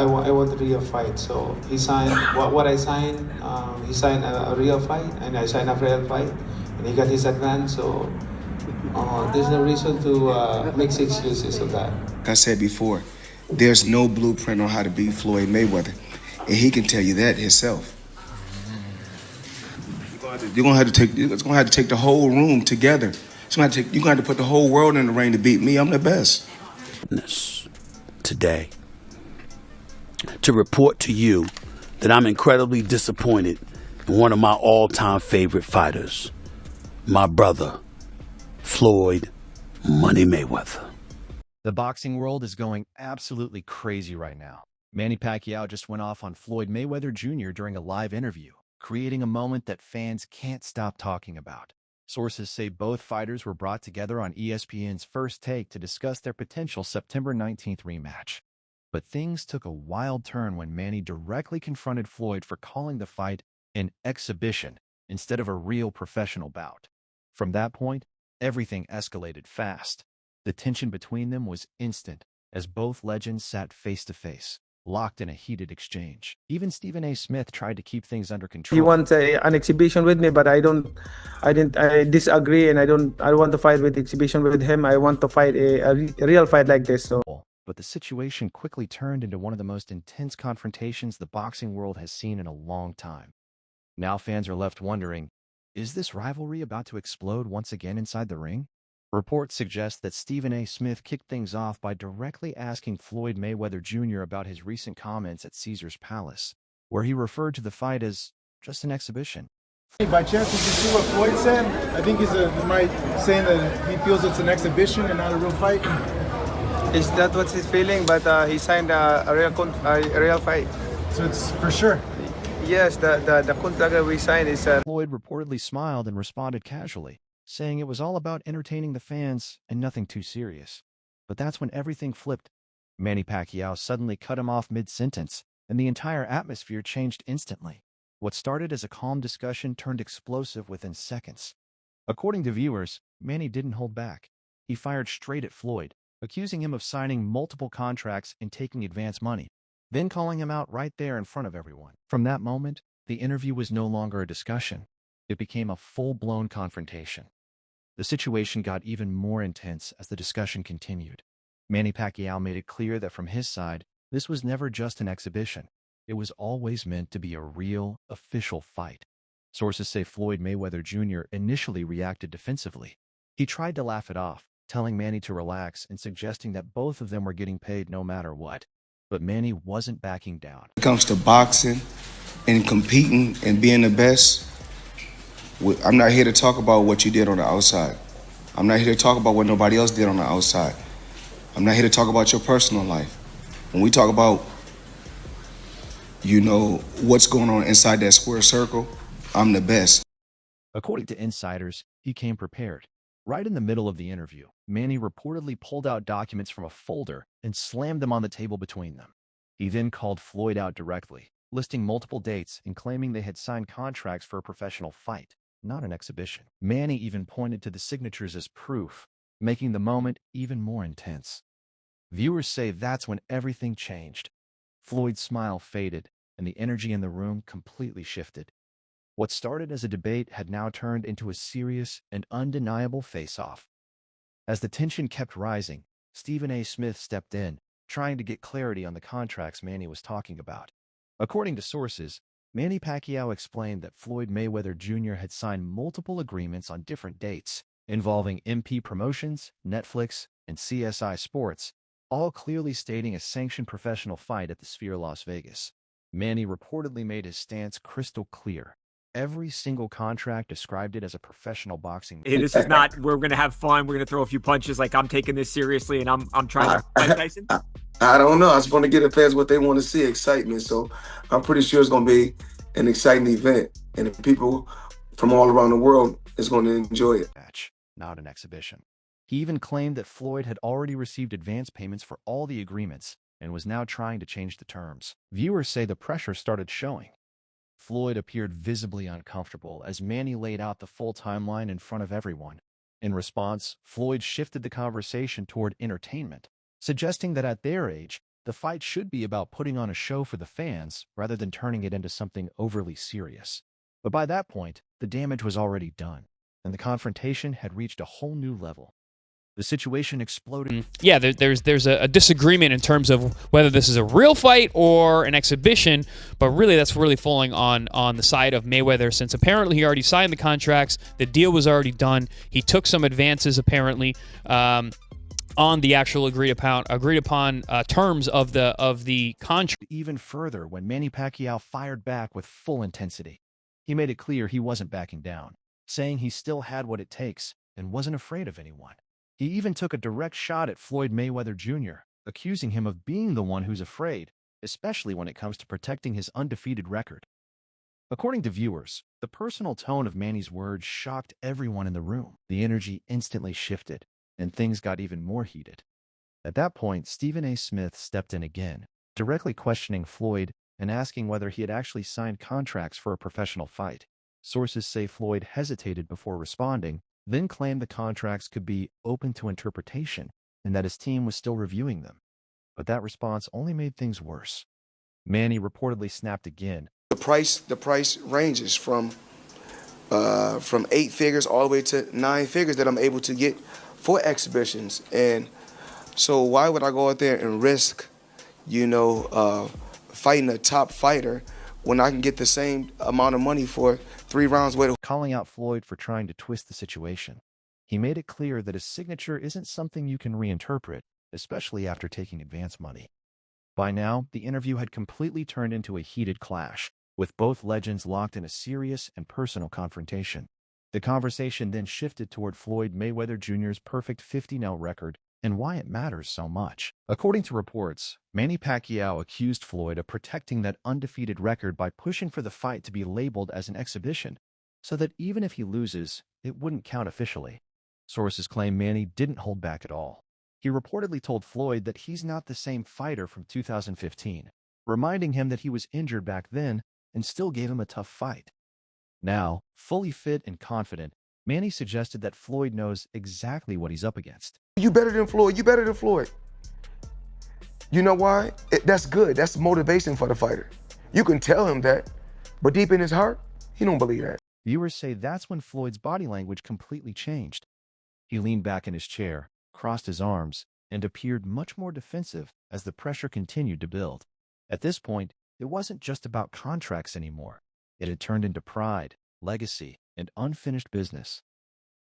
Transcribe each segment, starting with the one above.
I want a real fight. So he signed what I signed. He signed a real fight, and I signed a real fight, and he got his advance. So there's no reason to make excuses of that. Like I said before, there's no blueprint on how to beat Floyd Mayweather, and he can tell you that himself. You're gonna have to take. It's gonna have to take the whole room together. You're gonna have to put the whole world in the ring to beat me. I'm the best. Today, to report to you that I'm incredibly disappointed in one of my all-time favorite fighters, my brother, Floyd Money Mayweather. The boxing world is going absolutely crazy right now. Manny Pacquiao just went off on Floyd Mayweather Jr. during a live interview, creating a moment that fans can't stop talking about. Sources say both fighters were brought together on ESPN's First Take to discuss their potential September 19th rematch. But things took a wild turn when Manny directly confronted Floyd for calling the fight an exhibition instead of a real professional bout. From that point, everything escalated fast. The tension between them was instant as both legends sat face to face, locked in a heated exchange. Even Stephen A. Smith tried to keep things under control. He wants an exhibition with me, but I disagree, and I want to fight with exhibition with him. I want to fight a real fight like this. So. But the situation quickly turned into one of the most intense confrontations the boxing world has seen in a long time. Now fans are left wondering, is this rivalry about to explode once again inside the ring? Reports suggest that Stephen A. Smith kicked things off by directly asking Floyd Mayweather Jr. about his recent comments at Caesar's Palace, where he referred to the fight as just an exhibition. By chance, did you see what Floyd said? I think he's saying that he feels it's an exhibition and not a real fight. Is that what he's feeling? But he signed a real fight. So it's for sure. Yes, the contract that we signed is. Floyd reportedly smiled and responded casually, saying it was all about entertaining the fans and nothing too serious. But that's when everything flipped. Manny Pacquiao suddenly cut him off mid-sentence, and the entire atmosphere changed instantly. What started as a calm discussion turned explosive within seconds. According to viewers, Manny didn't hold back. He fired straight at Floyd, accusing him of signing multiple contracts and taking advance money, then calling him out right there in front of everyone. From that moment, the interview was no longer a discussion. It became a full-blown confrontation. The situation got even more intense as the discussion continued. Manny Pacquiao made it clear that from his side, this was never just an exhibition. It was always meant to be a real, official fight. Sources say Floyd Mayweather Jr. initially reacted defensively. He tried to laugh it off, telling Manny to relax and suggesting that both of them were getting paid no matter what. But Manny wasn't backing down. When it comes to boxing and competing and being the best, I'm not here to talk about what you did on the outside. I'm not here to talk about what nobody else did on the outside. I'm not here to talk about your personal life. When we talk about, what's going on inside that square circle, I'm the best. According to insiders, he came prepared. Right in the middle of the interview, Manny reportedly pulled out documents from a folder and slammed them on the table between them. He then called Floyd out directly, listing multiple dates and claiming they had signed contracts for a professional fight, not an exhibition. Manny even pointed to the signatures as proof, making the moment even more intense. Viewers say that's when everything changed. Floyd's smile faded, and the energy in the room completely shifted. What started as a debate had now turned into a serious and undeniable face-off. As the tension kept rising, Stephen A. Smith stepped in, trying to get clarity on the contracts Manny was talking about. According to sources, Manny Pacquiao explained that Floyd Mayweather Jr. had signed multiple agreements on different dates, involving MP Promotions, Netflix, and CSI Sports, all clearly stating a sanctioned professional fight at the Sphere Las Vegas. Manny reportedly made his stance crystal clear. Every single contract described it as a professional boxing. Hey, this is not, we're going to have fun, we're going to throw a few punches, like I'm taking this seriously and I'm trying to fight Tyson? I don't know. I just want to give the fans what they want to see, excitement. So I'm pretty sure it's going to be an exciting event. And people from all around the world is going to enjoy it. Match, not an exhibition. He even claimed that Floyd had already received advance payments for all the agreements and was now trying to change the terms. Viewers say the pressure started showing. Floyd appeared visibly uncomfortable as Manny laid out the full timeline in front of everyone. In response, Floyd shifted the conversation toward entertainment, suggesting that at their age, the fight should be about putting on a show for the fans rather than turning it into something overly serious. But by that point, the damage was already done, and the confrontation had reached a whole new level. The situation exploded. Yeah, there's a disagreement in terms of whether this is a real fight or an exhibition, but really that's really falling on the side of Mayweather, since apparently he already signed the contracts, the deal was already done, he took some advances apparently on the actual agreed upon terms of the contract. Even further when Manny Pacquiao fired back with full intensity. He made it clear he wasn't backing down, saying he still had what it takes and wasn't afraid of anyone. He even took a direct shot at Floyd Mayweather Jr., accusing him of being the one who's afraid, especially when it comes to protecting his undefeated record. According to viewers, the personal tone of Manny's words shocked everyone in the room. The energy instantly shifted, and things got even more heated. At that point, Stephen A. Smith stepped in again, directly questioning Floyd and asking whether he had actually signed contracts for a professional fight. Sources say Floyd hesitated before responding, then claimed the contracts could be open to interpretation and that his team was still reviewing them. But that response only made things worse. Manny reportedly snapped again. The price ranges from 8 figures all the way to 9 figures that I'm able to get for exhibitions. And so why would I go out there and risk, fighting a top fighter when I can get the same amount of money for 3 rounds with? Calling out Floyd for trying to twist the situation. He made it clear that his signature isn't something you can reinterpret, especially after taking advance money. By now, the interview had completely turned into a heated clash, with both legends locked in a serious and personal confrontation. The conversation then shifted toward Floyd Mayweather Jr.'s perfect 50-0 record and why it matters so much. According to reports, Manny Pacquiao accused Floyd of protecting that undefeated record by pushing for the fight to be labeled as an exhibition, so that even if he loses, it wouldn't count officially. Sources claim Manny didn't hold back at all. He reportedly told Floyd that he's not the same fighter from 2015, reminding him that he was injured back then and still gave him a tough fight. Now, fully fit and confident, Manny suggested that Floyd knows exactly what he's up against. You better than Floyd. You better than Floyd. You know why? That's good. That's motivation for the fighter. You can tell him that, but deep in his heart, he don't believe that. Viewers say that's when Floyd's body language completely changed. He leaned back in his chair, crossed his arms, and appeared much more defensive as the pressure continued to build. At this point, it wasn't just about contracts anymore. It had turned into pride, legacy, and unfinished business.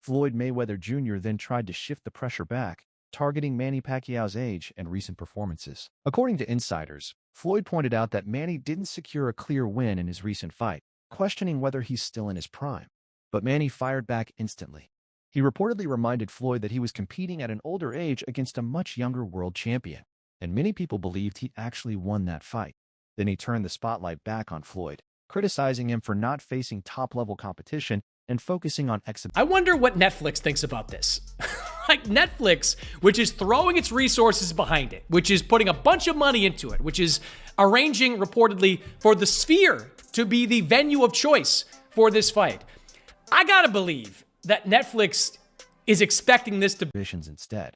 Floyd Mayweather Jr. then tried to shift the pressure back, targeting Manny Pacquiao's age and recent performances. According to insiders, Floyd pointed out that Manny didn't secure a clear win in his recent fight, questioning whether he's still in his prime. But Manny fired back instantly. He reportedly reminded Floyd that he was competing at an older age against a much younger world champion, and many people believed he actually won that fight. Then he turned the spotlight back on Floyd, criticizing him for not facing top-level competition and focusing on exhibition. I wonder what Netflix thinks about this. Like Netflix, which is throwing its resources behind it, which is putting a bunch of money into it, which is arranging reportedly for the Sphere to be the venue of choice for this fight. I gotta believe that Netflix is expecting this to instead.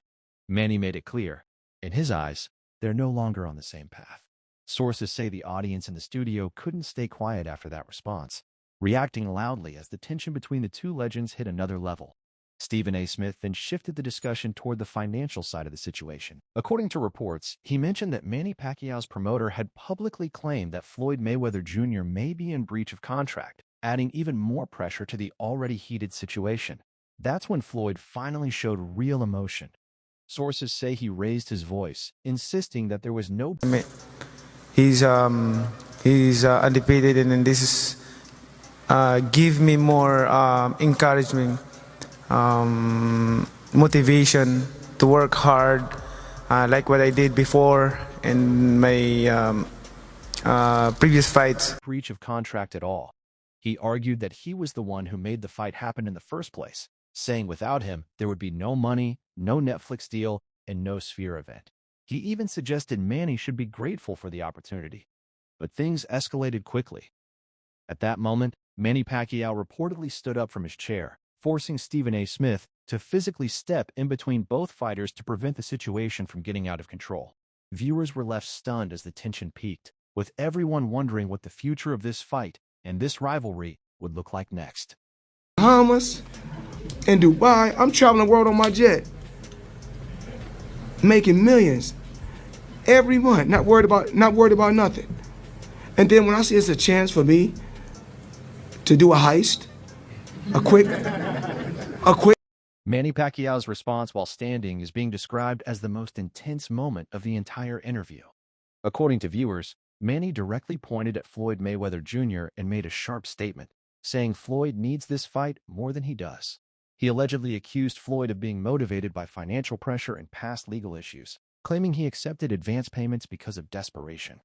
Manny made it clear, in his eyes, they're no longer on the same path. Sources say the audience in the studio couldn't stay quiet after that response, reacting loudly as the tension between the two legends hit another level. Stephen A. Smith then shifted the discussion toward the financial side of the situation. According to reports, he mentioned that Manny Pacquiao's promoter had publicly claimed that Floyd Mayweather Jr. may be in breach of contract, adding even more pressure to the already heated situation. That's when Floyd finally showed real emotion. Sources say he raised his voice, insisting that there was no... He's undefeated, and then this is give me more encouragement, motivation to work hard, like what I did before in my previous fights. Breach of contract at all. He argued that he was the one who made the fight happen in the first place, saying without him, there would be no money, no Netflix deal, and no Sphere event. He even suggested Manny should be grateful for the opportunity. But things escalated quickly. At that moment, Manny Pacquiao reportedly stood up from his chair, forcing Stephen A. Smith to physically step in between both fighters to prevent the situation from getting out of control. Viewers were left stunned as the tension peaked, with everyone wondering what the future of this fight and this rivalry would look like next. Bahamas and Dubai, I'm traveling the world on my jet, making millions every month, not worried about nothing. And then when I see it's a chance for me to do a heist, a quick. Manny Pacquiao's response while standing is being described as the most intense moment of the entire interview. According to viewers, Manny directly pointed at Floyd Mayweather Jr. and made a sharp statement, saying Floyd needs this fight more than he does. He allegedly accused Floyd of being motivated by financial pressure and past legal issues, claiming he accepted advance payments because of desperation.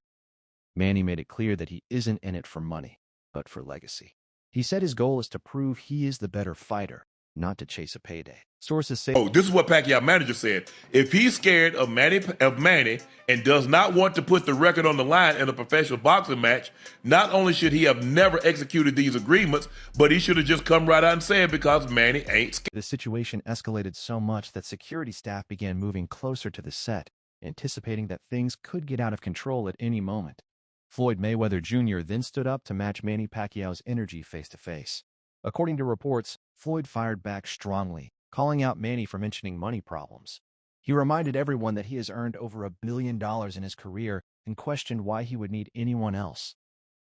Manny made it clear that he isn't in it for money, but for legacy. He said his goal is to prove he is the better fighter, not to chase a payday. Sources say, this is what Pacquiao manager said. If he's scared of Manny and does not want to put the record on the line in a professional boxing match, not only should he have never executed these agreements, but he should have just come right out and said because Manny ain't scared. The situation escalated so much that security staff began moving closer to the set, anticipating that things could get out of control at any moment. Floyd Mayweather Jr. then stood up to match Manny Pacquiao's energy face-to-face. According to reports, Floyd fired back strongly, calling out Manny for mentioning money problems. He reminded everyone that he has earned over $1 billion in his career and questioned why he would need anyone else.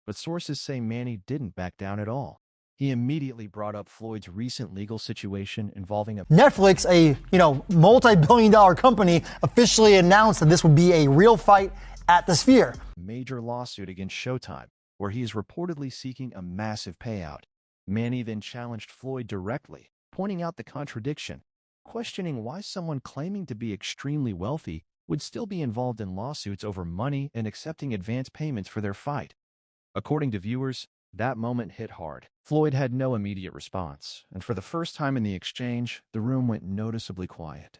But sources say Manny didn't back down at all. He immediately brought up Floyd's recent legal situation involving Netflix, a multi-billion-dollar company, officially announced that this would be a real fight at the Sphere. Major lawsuit against Showtime, where he is reportedly seeking a massive payout. Manny then challenged Floyd directly, pointing out the contradiction, questioning why someone claiming to be extremely wealthy would still be involved in lawsuits over money and accepting advance payments for their fight. According to viewers, that moment hit hard. Floyd had no immediate response, and for the first time in the exchange, the room went noticeably quiet.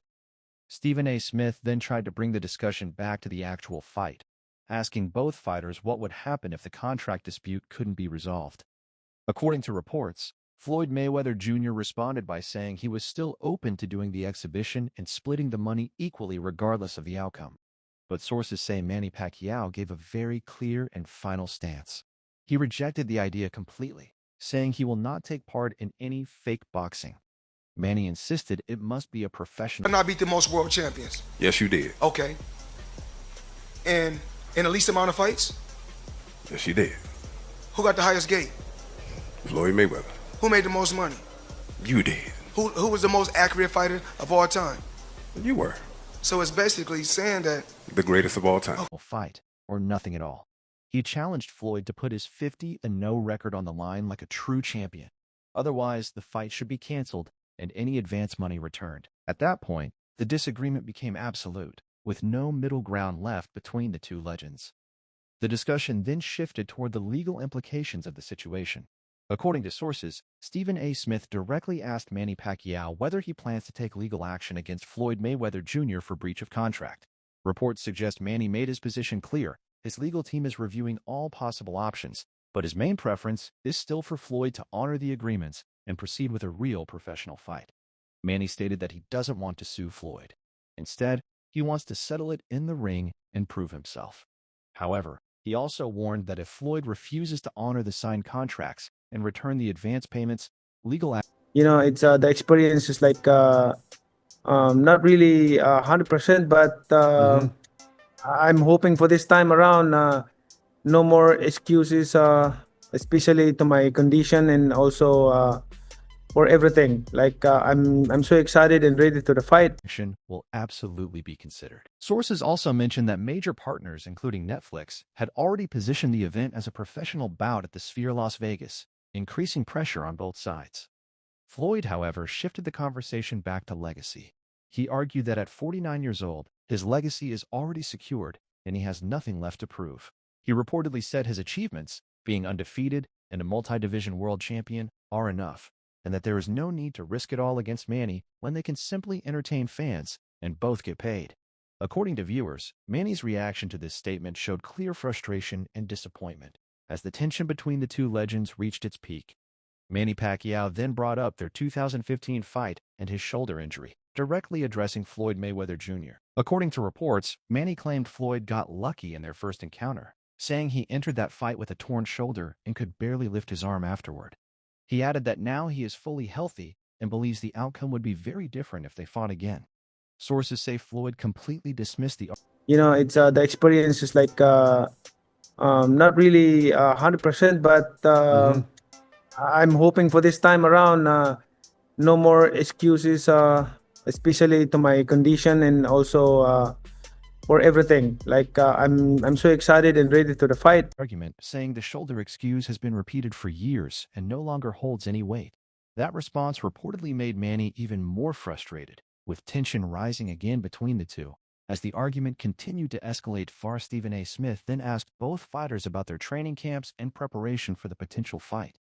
Stephen A. Smith then tried to bring the discussion back to the actual fight, asking both fighters what would happen if the contract dispute couldn't be resolved. According to reports, Floyd Mayweather Jr. responded by saying he was still open to doing the exhibition and splitting the money equally regardless of the outcome. But sources say Manny Pacquiao gave a very clear and final stance. He rejected the idea completely, saying he will not take part in any fake boxing. Manny insisted it must be a professional. And I beat the most world champions. Yes, you did. Okay. And in the least amount of fights? Yes, you did. Who got the highest gate? Floyd Mayweather. Who made the most money? You did. Who was the most accurate fighter of all time? You were. So it's basically saying that the greatest of all time. Fight, or nothing at all. He challenged Floyd to put his 50-0 record on the line like a true champion. Otherwise, the fight should be canceled and any advance money returned. At that point, the disagreement became absolute, with no middle ground left between the two legends. The discussion then shifted toward the legal implications of the situation. According to sources, Stephen A. Smith directly asked Manny Pacquiao whether he plans to take legal action against Floyd Mayweather Jr. for breach of contract. Reports suggest Manny made his position clear. His legal team is reviewing all possible options, but his main preference is still for Floyd to honor the agreements and proceed with a real professional fight. Manny stated that he doesn't want to sue Floyd. Instead, he wants to settle it in the ring and prove himself. However, he also warned that if Floyd refuses to honor the signed contracts and return the advance payments, legal action. It's the experience is like not really 100%, but I'm hoping for this time around, no more excuses, especially to my condition and also for everything. Like I'm so excited and ready to the fight. Action will absolutely be considered. Sources also mentioned that major partners, including Netflix, had already positioned the event as a professional bout at the Sphere Las Vegas, increasing pressure on both sides. Floyd, however, shifted the conversation back to legacy. He argued that at 49 years old, his legacy is already secured and he has nothing left to prove. He reportedly said his achievements, being undefeated and a multi-division world champion, are enough, and that there is no need to risk it all against Manny when they can simply entertain fans and both get paid. According to viewers, Manny's reaction to this statement showed clear frustration and disappointment, as the tension between the two legends reached its peak. Manny Pacquiao then brought up their 2015 fight and his shoulder injury. directly addressing Floyd Mayweather Jr. According to reports, Manny claimed Floyd got lucky in their first encounter, saying he entered that fight with a torn shoulder and could barely lift his arm afterward. He added that now he is fully healthy and believes the outcome would be very different if they fought again. Sources say Floyd completely dismissed the... It's the experience is like not really 100%, but I'm hoping for this time around, no more excuses, especially to my condition and also for everything. Like I'm so excited and ready to the fight. Argument saying the shoulder excuse has been repeated for years and no longer holds any weight. That response reportedly made Manny even more frustrated, with tension rising again between the two. As the argument continued to escalate far, Stephen A. Smith then asked both fighters about their training camps and preparation for the potential fight.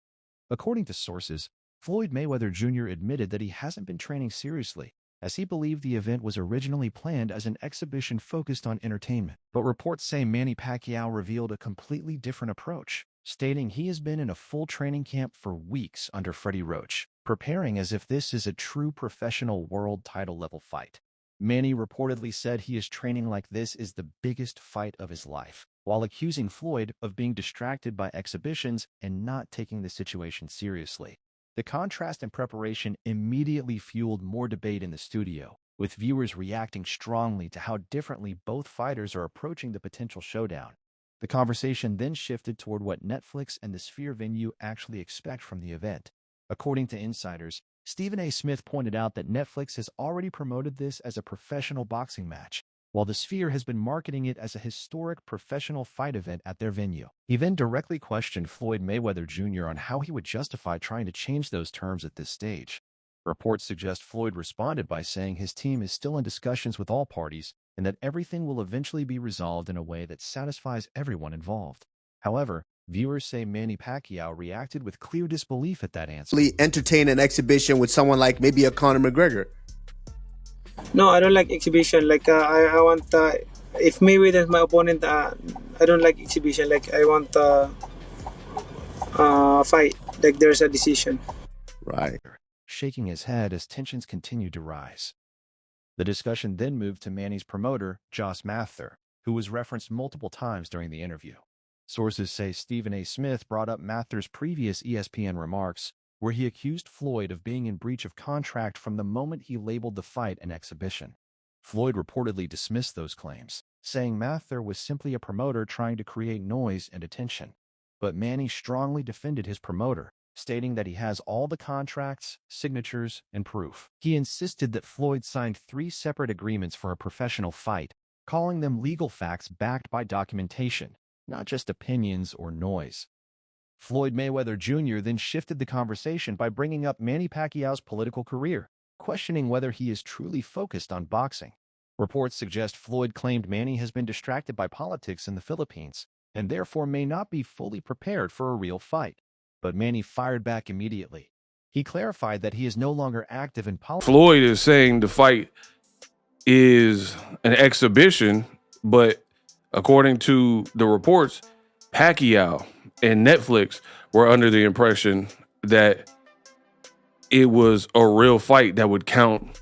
According to sources, Floyd Mayweather Jr. admitted that he hasn't been training seriously, as he believed the event was originally planned as an exhibition focused on entertainment. But reports say Manny Pacquiao revealed a completely different approach, stating he has been in a full training camp for weeks under Freddie Roach, preparing as if this is a true professional world title-level fight. Manny reportedly said he is training like this is the biggest fight of his life, while accusing Floyd of being distracted by exhibitions and not taking the situation seriously. The contrast in preparation immediately fueled more debate in the studio, with viewers reacting strongly to how differently both fighters are approaching the potential showdown. The conversation then shifted toward what Netflix and the Sphere venue actually expect from the event. According to insiders, Stephen A. Smith pointed out that Netflix has already promoted this as a professional boxing match, while the Sphere has been marketing it as a historic professional fight event at their venue. He then directly questioned Floyd Mayweather Jr. on how he would justify trying to change those terms at this stage. Reports suggest Floyd responded by saying his team is still in discussions with all parties and that everything will eventually be resolved in a way that satisfies everyone involved. However, viewers say Manny Pacquiao reacted with clear disbelief at that answer. Entertain an exhibition with someone like maybe a Conor McGregor. No, I don't like exhibition. Like I want if Mayweather is my opponent, I don't like exhibition. Like I want fight. Like there's a decision. Right. Shaking his head as tensions continued to rise. The discussion then moved to Manny's promoter, Josh Mather, who was referenced multiple times during the interview. Sources say Stephen A. Smith brought up Mather's previous ESPN remarks, where he accused Floyd of being in breach of contract from the moment he labeled the fight an exhibition. Floyd reportedly dismissed those claims, saying Mather was simply a promoter trying to create noise and attention. But Manny strongly defended his promoter, stating that he has all the contracts, signatures, and proof. He insisted that Floyd signed 3 separate agreements for a professional fight, calling them legal facts backed by documentation, not just opinions or noise. Floyd Mayweather Jr. then shifted the conversation by bringing up Manny Pacquiao's political career, questioning whether he is truly focused on boxing. Reports suggest Floyd claimed Manny has been distracted by politics in the Philippines and therefore may not be fully prepared for a real fight. But Manny fired back immediately. He clarified that he is no longer active in politics. Floyd is saying the fight is an exhibition, but according to the reports, Pacquiao and Netflix were under the impression that it was a real fight that would count.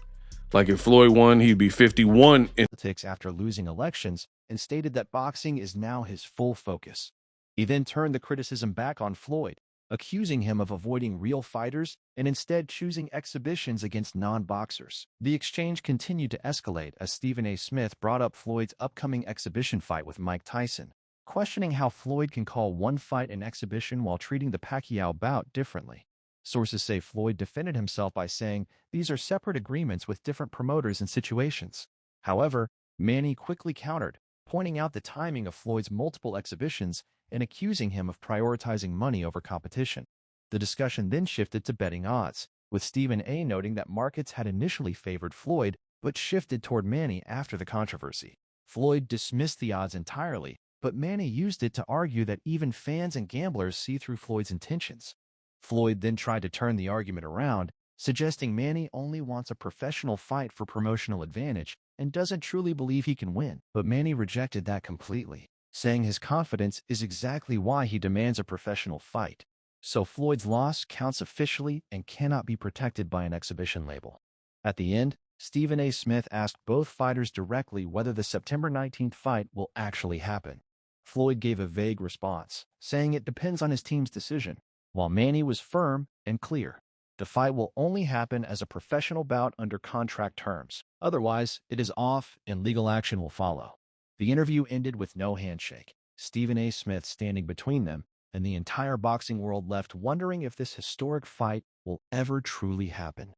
Like if Floyd won, he'd be 51 in politics after losing elections and stated that boxing is now his full focus. He then turned the criticism back on Floyd, accusing him of avoiding real fighters and instead choosing exhibitions against non-boxers. The exchange continued to escalate as Stephen A. Smith brought up Floyd's upcoming exhibition fight with Mike Tyson, questioning how Floyd can call one fight an exhibition while treating the Pacquiao bout differently. Sources say Floyd defended himself by saying these are separate agreements with different promoters and situations. However, Manny quickly countered, pointing out the timing of Floyd's multiple exhibitions and accusing him of prioritizing money over competition. The discussion then shifted to betting odds, with Stephen A. noting that markets had initially favored Floyd but shifted toward Manny after the controversy. Floyd dismissed the odds entirely, but Manny used it to argue that even fans and gamblers see through Floyd's intentions. Floyd then tried to turn the argument around, suggesting Manny only wants a professional fight for promotional advantage and doesn't truly believe he can win. But Manny rejected that completely, saying his confidence is exactly why he demands a professional fight. So Floyd's loss counts officially and cannot be protected by an exhibition label. At the end, Stephen A. Smith asked both fighters directly whether the September 19th fight will actually happen. Floyd gave a vague response, saying it depends on his team's decision, while Manny was firm and clear. The fight will only happen as a professional bout under contract terms. Otherwise, it is off and legal action will follow. The interview ended with no handshake, Stephen A. Smith standing between them, and the entire boxing world left wondering if this historic fight will ever truly happen.